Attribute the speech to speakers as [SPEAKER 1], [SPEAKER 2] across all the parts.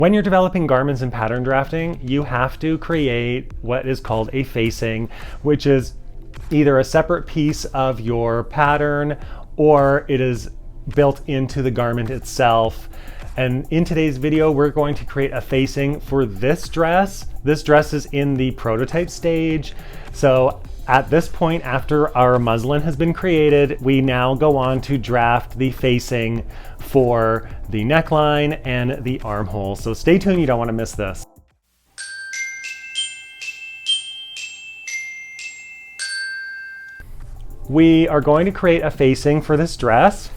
[SPEAKER 1] When you're developing garments in pattern drafting, you have to create what is called a facing, which is either a separate piece of your pattern or it is built into the garment itself. And in today's video, we're going to create a facing for this dress. This dress is in the prototype stage. So at this point, after our muslin has been created, we now go on to draft the facing for the neckline and the armhole. So stay tuned, you don't want to miss this. We are going to create a facing for this dress.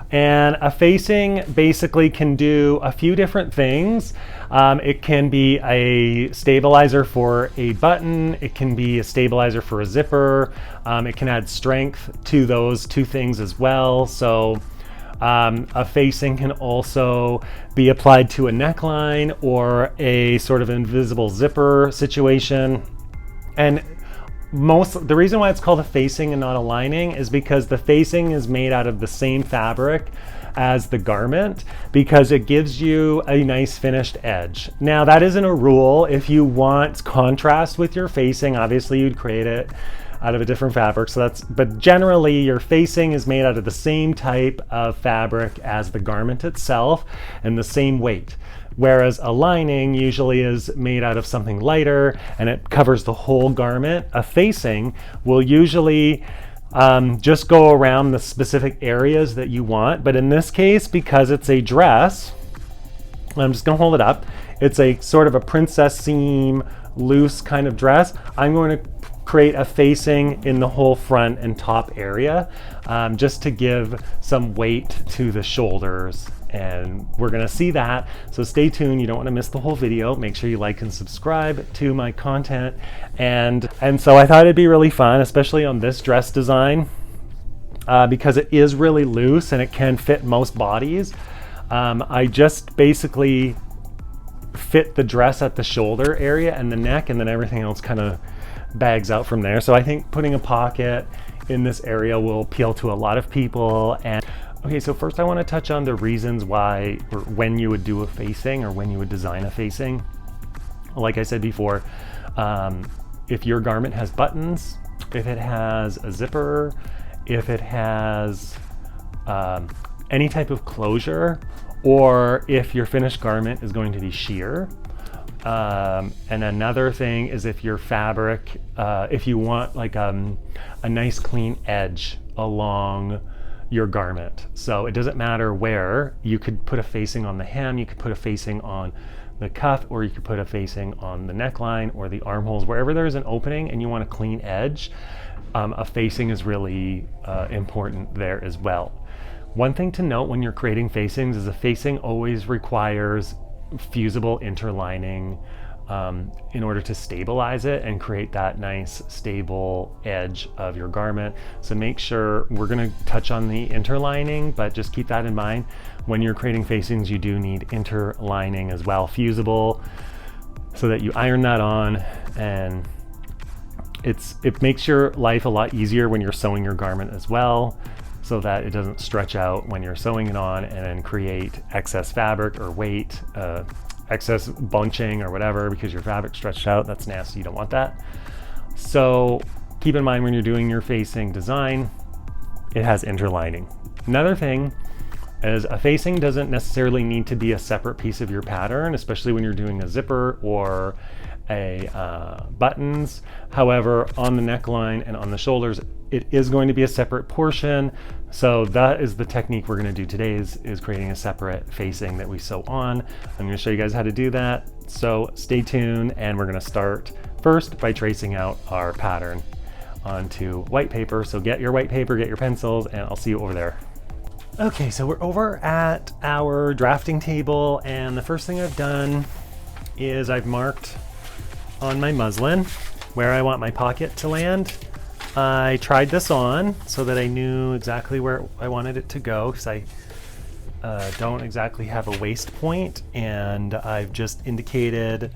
[SPEAKER 1] And a facing basically can do a few different things. It can be a stabilizer for a button. It can be a stabilizer for a zipper. It can add strength to those two things as well. So a facing can also be applied to a neckline or a sort of invisible zipper situation. And the reason why it's called a facing and not a lining is because the facing is made out of the same fabric as the garment, because it gives you a nice finished edge. Now that isn't a rule. If you want contrast with your facing, obviously you'd create it out of a different fabric. But generally your facing is made out of the same type of fabric as the garment itself and the same weight. Whereas a lining usually is made out of something lighter and it covers the whole garment. A facing will usually just go around the specific areas that you want. But in this case, because it's a dress, I'm just gonna hold it up. It's a sort of a princess seam, loose kind of dress. I'm going to create a facing in the whole front and top area just to give some weight to the shoulders. And we're gonna see that, so stay tuned. You don't want to miss the whole video. Make sure you like and subscribe to my content. And so I thought it'd be really fun, especially on this dress design, because it is really loose and it can fit most bodies. I just basically fit the dress at the shoulder area and the neck, and then everything else kind of bags out from there. So I think putting a pocket in this area will appeal to a lot of people. And okay, so first I want to touch on the reasons why or when you would do a facing or when you would design a facing. Like I said before, if your garment has buttons, if it has a zipper, if it has any type of closure, or if your finished garment is going to be sheer. And another thing is if your fabric, if you want like a nice clean edge along your garment. So it doesn't matter where. You could put a facing on the hem, you could put a facing on the cuff, or you could put a facing on the neckline or the armholes. Wherever there's an opening and you want a clean edge, a facing is really important there as well. One thing to note when you're creating facings is a facing always requires fusible interlining in order to stabilize it and create that nice stable edge of your garment. So make sure, we're going to touch on the interlining, but just keep that in mind. When you're creating facings, you do need interlining as well, fusible, so that you iron that on, and it makes your life a lot easier when you're sewing your garment as well, so that it doesn't stretch out when you're sewing it on and then create excess fabric or weight, excess bunching or whatever, because your fabric stretched out. That's nasty, you don't want that. So keep in mind when you're doing your facing design, it has interlining. Another thing is a facing doesn't necessarily need to be a separate piece of your pattern, especially when you're doing a zipper or a buttons. However, on the neckline and on the shoulders, it is going to be a separate portion. So that is the technique we're going to do today, is creating a separate facing that we sew on. I'm going to show you guys how to do that. So stay tuned, and we're going to start first by tracing out our pattern onto white paper. So get your white paper, get your pencils, and I'll see you over there. Okay, so we're over at our drafting table, and the first thing I've done is I've marked on my muslin where I want my pocket to land. I tried this on so that I knew exactly where I wanted it to go, because I don't exactly have a waist point, and I've just indicated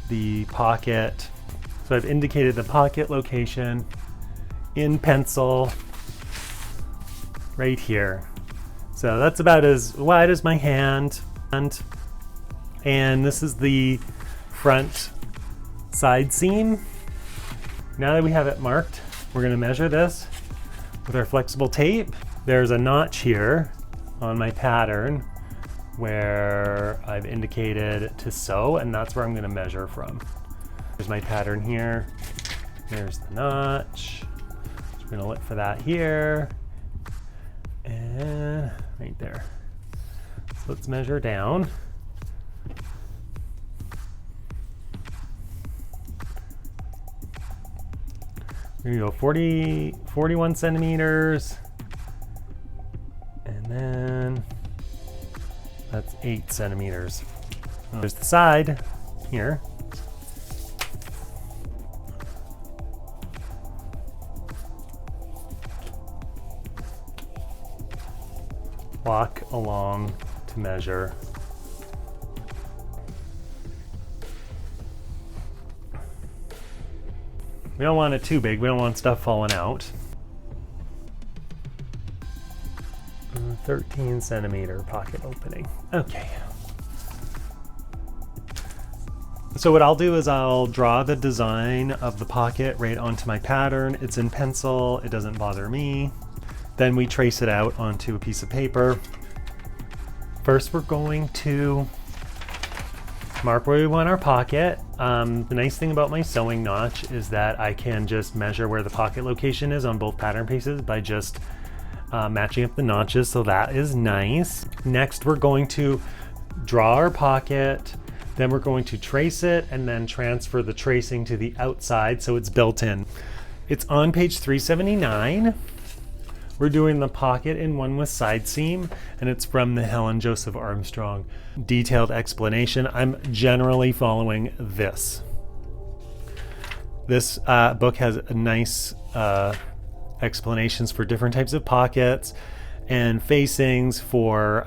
[SPEAKER 1] the pocket. So I've indicated the pocket location in pencil right here. So that's about as wide as my hand, and And this is the front side seam. Now that we have it marked, we're going to measure this with our flexible tape. There's a notch here on my pattern where I've indicated to sew, and that's where I'm going to measure from. There's my pattern here. There's the notch. So we're going to look for that here and right there. So let's measure down. We're gonna go 41 centimeters, and then that's 8 centimeters. There's the side here. Walk along to measure. We don't want it too big. We don't want stuff falling out. 13 centimeter pocket opening. Okay. So what I'll do is I'll draw the design of the pocket right onto my pattern. It's in pencil. It doesn't bother me. Then we trace it out onto a piece of paper. First, we're going to mark where we want our pocket. The nice thing about my sewing notch is that I can just measure where the pocket location is on both pattern pieces by just matching up the notches, so that is nice. Next, we're going to draw our pocket, then we're going to trace it and then transfer the tracing to the outside so it's built in. It's on page 379. We're doing the pocket in one with side seam, and it's from the Helen Joseph-Armstrong detailed explanation. I'm generally following this. This book has a nice explanations for different types of pockets and facings for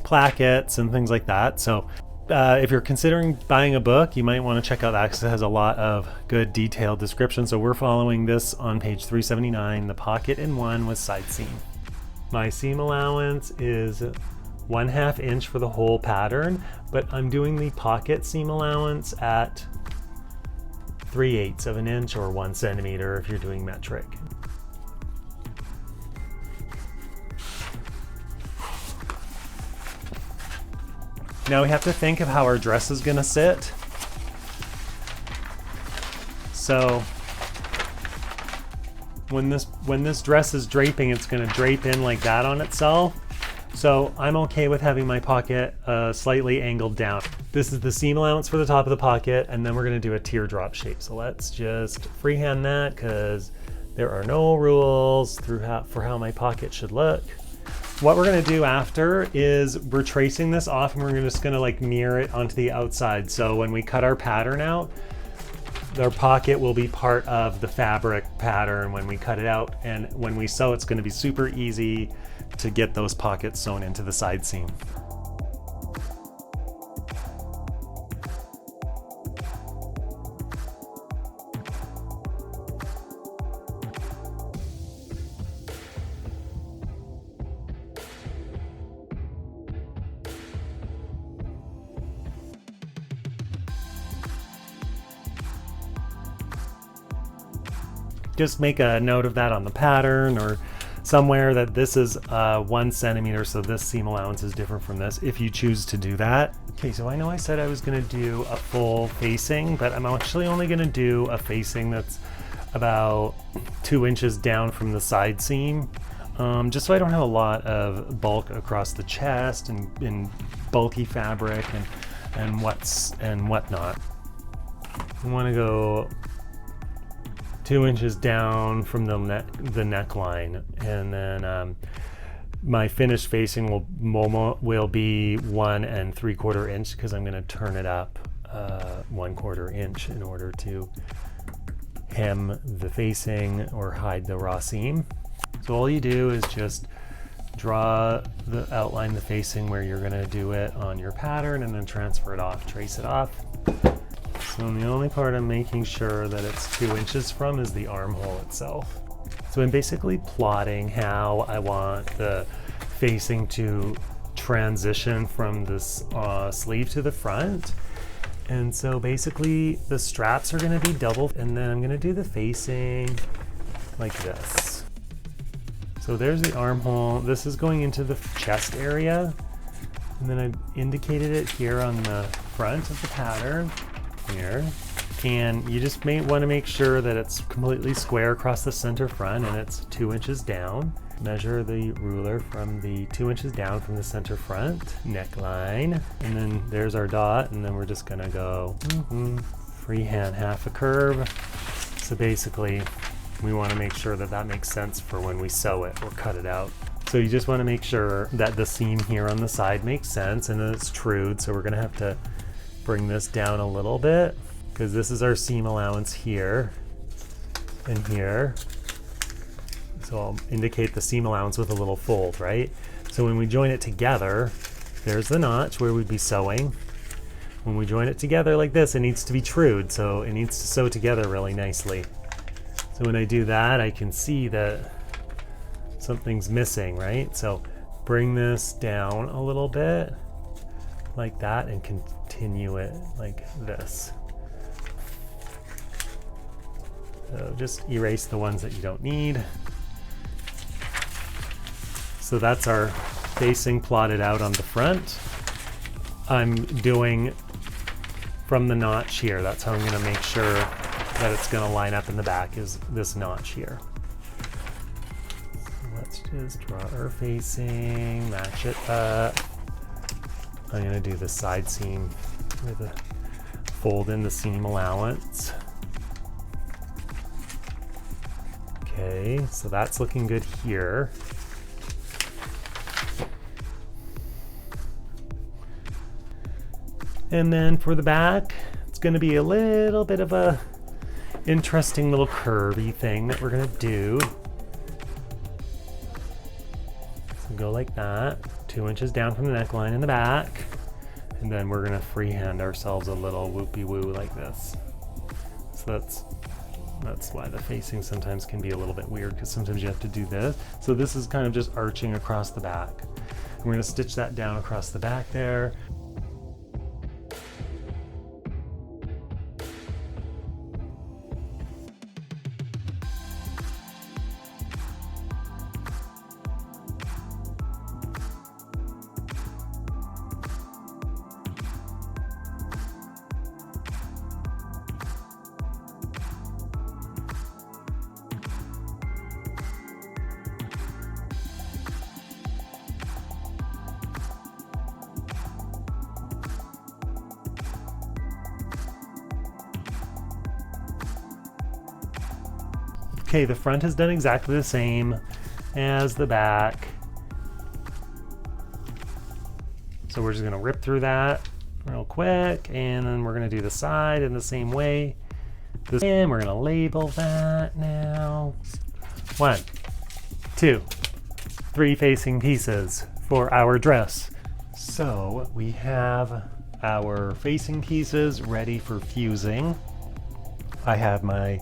[SPEAKER 1] plackets and things like that. So if you're considering buying a book, you might want to check out that because it has a lot of good detailed description. So we're following this on page 379, the pocket in one with side seam. My seam allowance is 1/2 inch for the whole pattern, but I'm doing the pocket seam allowance at 3/8 of an inch or 1 centimeter if you're doing metric. Now we have to think of how our dress is gonna sit. So when this dress is draping, it's gonna drape in like that on itself. So I'm okay with having my pocket slightly angled down. This is the seam allowance for the top of the pocket, and then we're gonna do a teardrop shape. So let's just freehand that because there are no rules for how my pocket should look. What we're gonna do after is we're tracing this off and we're just gonna like mirror it onto the outside. So when we cut our pattern out, our pocket will be part of the fabric pattern when we cut it out. And when we sew, it's gonna be super easy to get those pockets sewn into the side seam. Just make a note of that on the pattern or somewhere that this is 1 centimeter, so this seam allowance is different from this if you choose to do that. Okay, so I know I said I was gonna do a full facing, but I'm actually only gonna do a facing that's about 2 inches down from the side seam, just so I don't have a lot of bulk across the chest and bulky fabric and whatnot. I wanna go 2 inches down from the neckline, and then my finished facing will be 1 3/4 inch because I'm going to turn it up 1/4 inch in order to hem the facing or hide the raw seam. So all you do is just outline the facing where you're going to do it on your pattern, and then transfer it off, trace it off. So the only part I'm making sure that it's 2 inches from is the armhole itself. So I'm basically plotting how I want the facing to transition from this sleeve to the front. And so basically the straps are going to be double, and then I'm going to do the facing like this. So there's the armhole. This is going into the chest area, and then I indicated it here on the front of the pattern here. And you just may want to make sure that it's completely square across the center front and it's 2 inches down. Measure the ruler from the 2 inches down from the center front neckline, and then there's our dot, and then we're just gonna go freehand half a curve. So basically we want to make sure that that makes sense for when we sew it or cut it out. So you just want to make sure that the seam here on the side makes sense and that it's trued. So we're gonna have to bring this down a little bit, because this is our seam allowance here and here. So I'll indicate the seam allowance with a little fold, right? So when we join it together, there's the notch where we'd be sewing. When we join it together like this, it needs to be trued, so it needs to sew together really nicely. So when I do that, I can see that something's missing, right? So bring this down a little bit like that and continue it like this. So just erase the ones that you don't need. So that's our facing plotted out on the front. I'm doing from the notch here. That's how I'm going to make sure that it's going to line up in the back, is this notch here. So let's just draw our facing, match it up. I'm going to do the side seam with a fold in the seam allowance. Okay, so that's looking good here. And then for the back, it's going to be a little bit of a interesting little curvy thing that we're going to do. So go like that, 2 inches down from the neckline in the back. And then we're going to freehand ourselves a little whoopie-woo like this. So that's why the facing sometimes can be a little bit weird, because sometimes you have to do this. So this is kind of just arching across the back. And we're going to stitch that down across the back there. Okay, the front has done exactly the same as the back. So we're just gonna rip through that real quick, and then we're gonna do the side in the same way. And we're gonna label that now. 1, 2, 3 facing pieces for our dress. So we have our facing pieces ready for fusing. I have my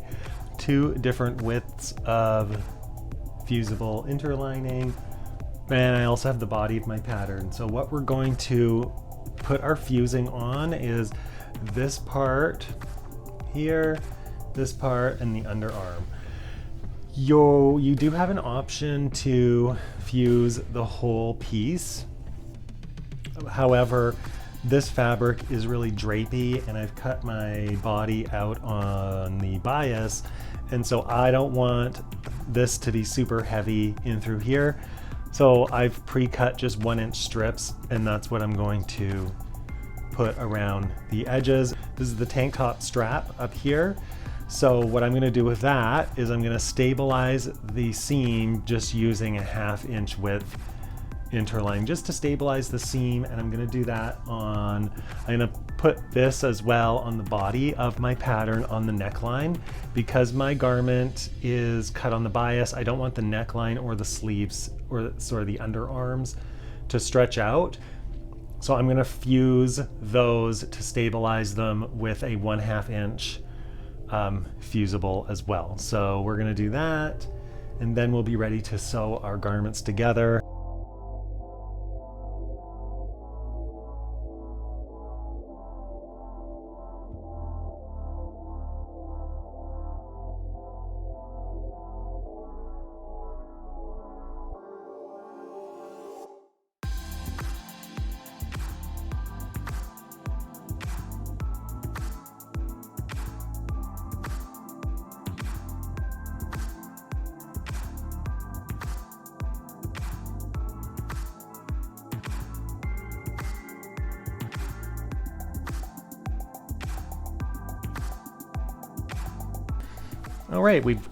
[SPEAKER 1] 2 different widths of fusible interlining, and I also have the body of my pattern. So what we're going to put our fusing on is this part here, this part, and the underarm. You do have an option to fuse the whole piece. However, this fabric is really drapey, and I've cut my body out on the bias, and so I don't want this to be super heavy in through here. So I've pre-cut just 1-inch strips, and that's what I'm going to put around the edges. This is the tank top strap up here. So what I'm gonna do with that is I'm gonna stabilize the seam just using a 1/2 inch width interline just to stabilize the seam, and I'm going to do that on, I'm going to put this as well on the body of my pattern on the neckline. Because my garment is cut on the bias, I don't want the neckline or the sleeves or sort of the underarms to stretch out. So I'm going to fuse those to stabilize them with a 1/2 inch fusible as well. So we're going to do that, and then we'll be ready to sew our garments together. All right, we've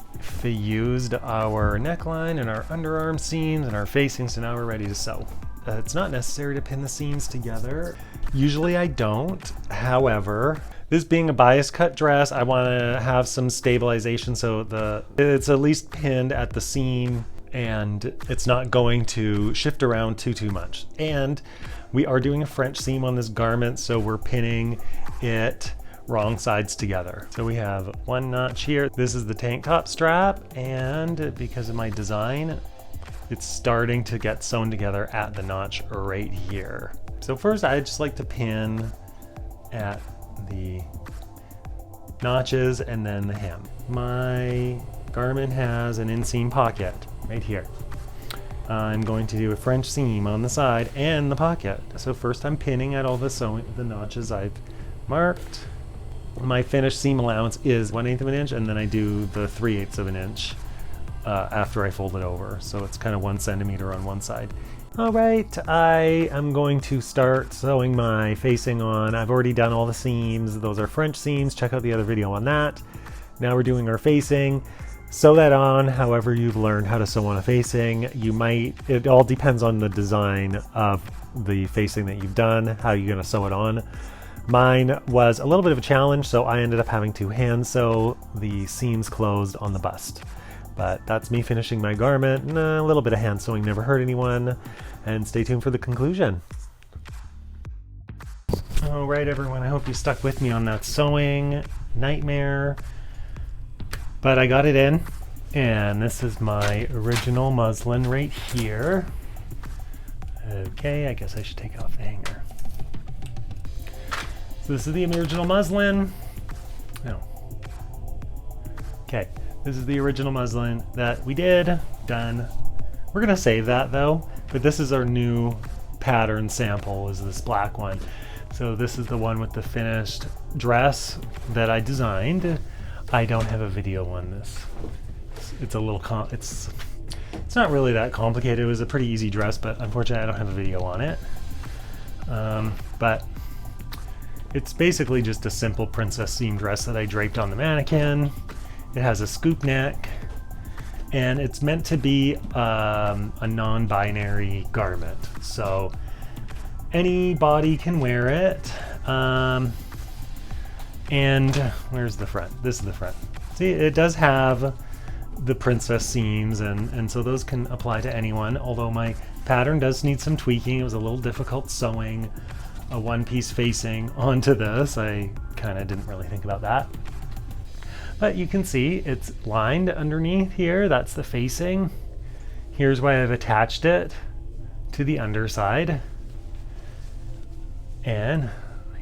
[SPEAKER 1] used our neckline and our underarm seams and our facings, so now we're ready to sew. It's not necessary to pin the seams together. Usually I don't. However, this being a bias cut dress, I want to have some stabilization so it's at least pinned at the seam and it's not going to shift around too much. And we are doing a French seam on this garment, so we're pinning it wrong sides together. So we have one notch here. This is the tank top strap, and because of my design, it's starting to get sewn together at the notch right here. So first I just like to pin at the notches and then the hem. My garment has an inseam pocket right here. I'm going to do a French seam on the side and the pocket. So first I'm pinning at all the notches I've marked. My finished seam allowance is 1/8 of an inch, and then I do the 3/8 of an inch after I fold it over. So it's kind of 1 centimeter on one side. All right, I am going to start sewing my facing on. I've already done all the seams. Those are French seams. Check out the other video on that. Now we're doing our facing. Sew that on however you've learned how to sew on a facing. It all depends on the design of the facing that you've done, how you're gonna sew it on. Mine was a little bit of a challenge, so I ended up having to hand sew the seams closed on the bust. But that's me finishing my garment. A little bit of hand sewing never hurt anyone. And stay tuned for the conclusion. All right, everyone, I hope you stuck with me on that sewing nightmare. But I got it in, and this is my original muslin right here. Okay, I guess I should take off the hanger. So this is the original muslin. No. Okay, this is the original muslin that we did. Done. We're gonna save that though, but this is our new pattern sample, is this black one. So this is the one with the finished dress that I designed. I don't have a video on this. It's a little it's not really that complicated. It was a pretty easy dress, but unfortunately I don't have a video on it. But it's basically just a simple princess seam dress that I draped on the mannequin. It has a scoop neck, and it's meant to be a non-binary garment. So anybody can wear it. And where's the front? This is the front. See, it does have the princess seams, and so those can apply to anyone, although my pattern does need some tweaking. It was a little difficult sewing a one-piece facing onto this. I kind of didn't really think about that. But you can see it's lined underneath here. That's the facing. Here's why I've attached it to the underside. And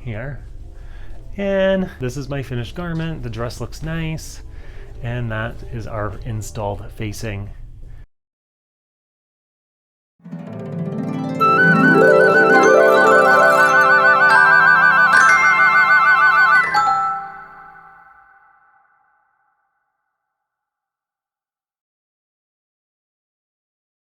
[SPEAKER 1] here. And this is my finished garment. The dress looks nice. And that is our installed facing